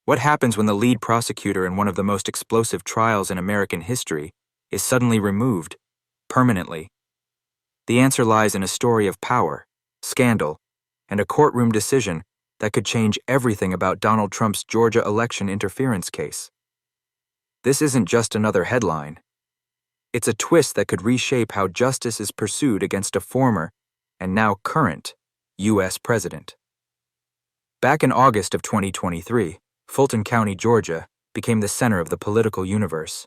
What happens when the lead prosecutor in one of the most explosive trials in American history is suddenly removed, permanently? The answer lies in a story of power, scandal, and a courtroom decision that could change everything about Donald Trump's Georgia election interference case. This isn't just another headline. It's a twist that could reshape how justice is pursued against a former, and now current, U.S. president. Back in August of 2023, Fulton County, Georgia, became the center of the political universe.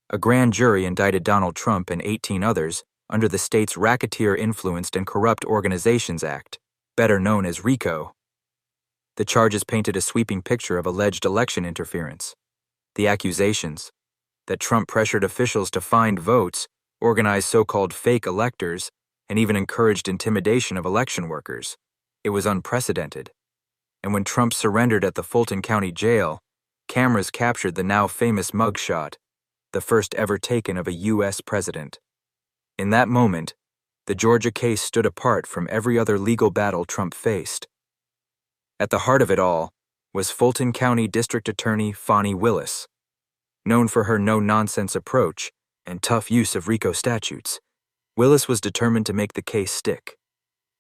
A grand jury indicted Donald Trump and 18 others under the state's Racketeer-Influenced and Corrupt Organizations Act, better known as RICO. The charges painted a sweeping picture of alleged election interference. The accusations that Trump pressured officials to find votes, organized so-called fake electors, and even encouraged intimidation of election workers. It was unprecedented. And when Trump surrendered at the Fulton County Jail, cameras captured the now famous mugshot, the first ever taken of a U.S. president. In that moment, the Georgia case stood apart from every other legal battle Trump faced. At the heart of it all was Fulton County District Attorney Fani Willis. Known for her no-nonsense approach and tough use of RICO statutes, Willis was determined to make the case stick.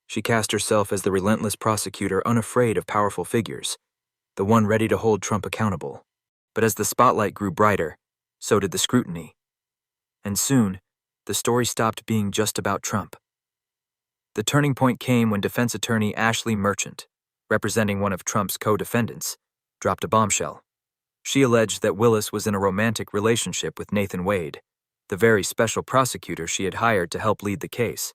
She cast herself as the relentless prosecutor unafraid of powerful figures, the one ready to hold Trump accountable. But as the spotlight grew brighter, so did the scrutiny. And soon, the story stopped being just about Trump. The turning point came when defense attorney Ashley Merchant, representing one of Trump's co-defendants, dropped a bombshell. She alleged that Willis was in a romantic relationship with Nathan Wade, the very special prosecutor she had hired to help lead the case.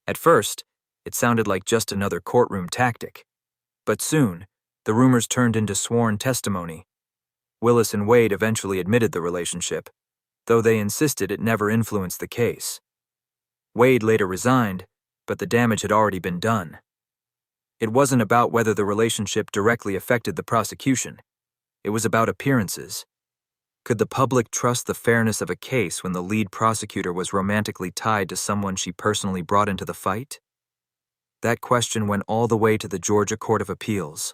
At first, it sounded like just another courtroom tactic. But soon, the rumors turned into sworn testimony. Willis and Wade eventually admitted the relationship, though they insisted it never influenced the case. Wade later resigned, but the damage had already been done. It wasn't about whether the relationship directly affected the prosecution. It was about appearances. Could the public trust the fairness of a case when the lead prosecutor was romantically tied to someone she personally brought into the fight? That question went all the way to the Georgia Court of Appeals.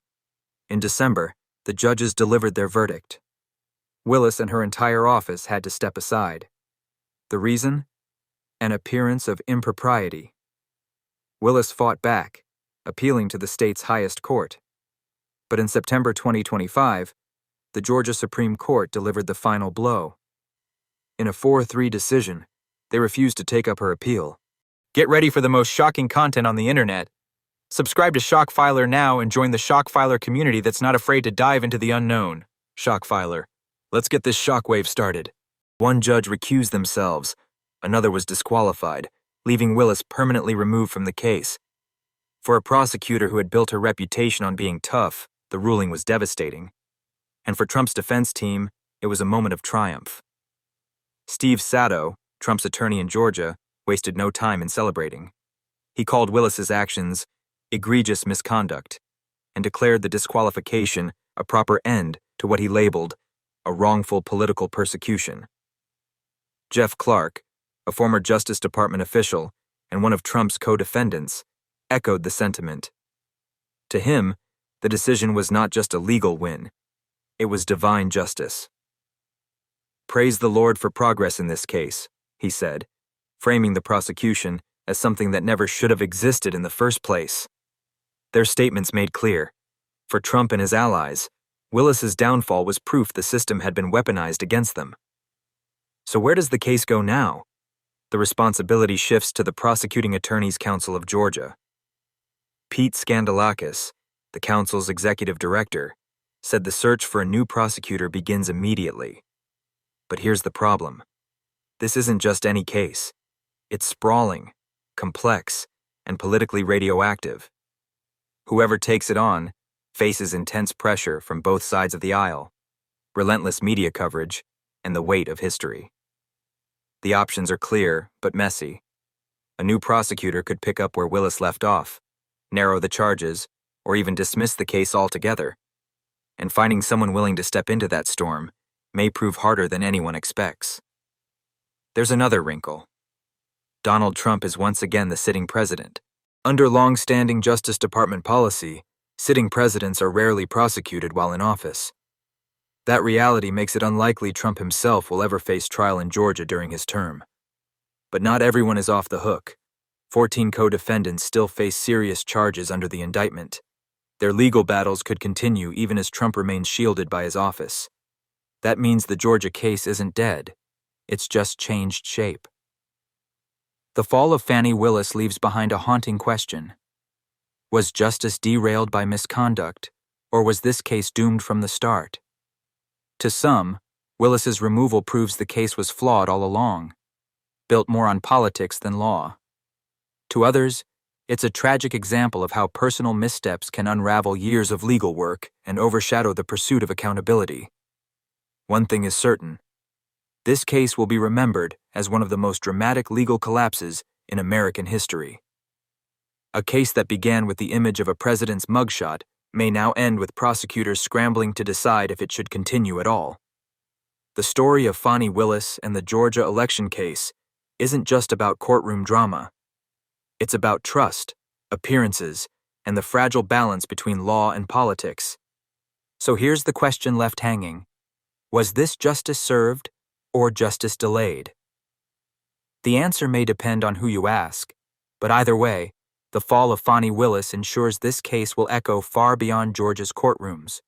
In December, the judges delivered their verdict. Willis and her entire office had to step aside. The reason? An appearance of impropriety. Willis fought back, appealing to the state's highest court. But in September 2025, the Georgia Supreme Court delivered the final blow. In a 4-3 decision, they refused to take up her appeal. Get ready for the most shocking content on the internet. Subscribe to Shockfiler now and join the Shockfiler community that's not afraid to dive into the unknown. Shockfiler. Let's get this shockwave started. One judge recused themselves. Another was disqualified, leaving Willis permanently removed from the case. For a prosecutor who had built her reputation on being tough, the ruling was devastating. And for Trump's defense team, it was a moment of triumph. Steve Sato, Trump's attorney in Georgia, wasted no time in celebrating. He called Willis's actions egregious misconduct and declared the disqualification a proper end to what he labeled a wrongful political persecution. Jeff Clark, a former Justice Department official and one of Trump's co-defendants, echoed the sentiment. To him, the decision was not just a legal win. It was divine justice. Praise the Lord for progress in this case, he said, framing the prosecution as something that never should have existed in the first place. Their statements made clear. For Trump and his allies, Willis's downfall was proof the system had been weaponized against them. So where does the case go now? The responsibility shifts to the Prosecuting Attorneys Council of Georgia. Pete Skandalakis, the council's executive director, said the search for a new prosecutor begins immediately. But here's the problem. This isn't just any case. It's sprawling, complex, and politically radioactive. Whoever takes it on faces intense pressure from both sides of the aisle, relentless media coverage, and the weight of history. The options are clear but messy. A new prosecutor could pick up where Willis left off, narrow the charges, or even dismiss the case altogether. And finding someone willing to step into that storm may prove harder than anyone expects. There's another wrinkle. Donald Trump is once again the sitting president. Under long-standing Justice Department policy, Sitting presidents are rarely prosecuted while in office. That reality makes it unlikely Trump himself will ever face trial in Georgia during his term. But not everyone is off the hook. 14 co-defendants still face serious charges under the indictment. Their legal battles could continue even as Trump remains shielded by his office. That means the Georgia case isn't dead. It's just changed shape. The fall of Fani Willis leaves behind a haunting question. Was justice derailed by misconduct, or was this case doomed from the start? To some, Willis's removal proves the case was flawed all along, built more on politics than law. To others, it's a tragic example of how personal missteps can unravel years of legal work and overshadow the pursuit of accountability. One thing is certain. This case will be remembered as one of the most dramatic legal collapses in American history. A case that began with the image of a president's mugshot may now end with prosecutors scrambling to decide if it should continue at all. The story of Fani Willis and the Georgia election case isn't just about courtroom drama. It's about trust, appearances, and the fragile balance between law and politics. So here's the question left hanging. Was this justice served or justice delayed? The answer may depend on who you ask, but either way, the fall of Fani Willis ensures this case will echo far beyond Georgia's courtrooms.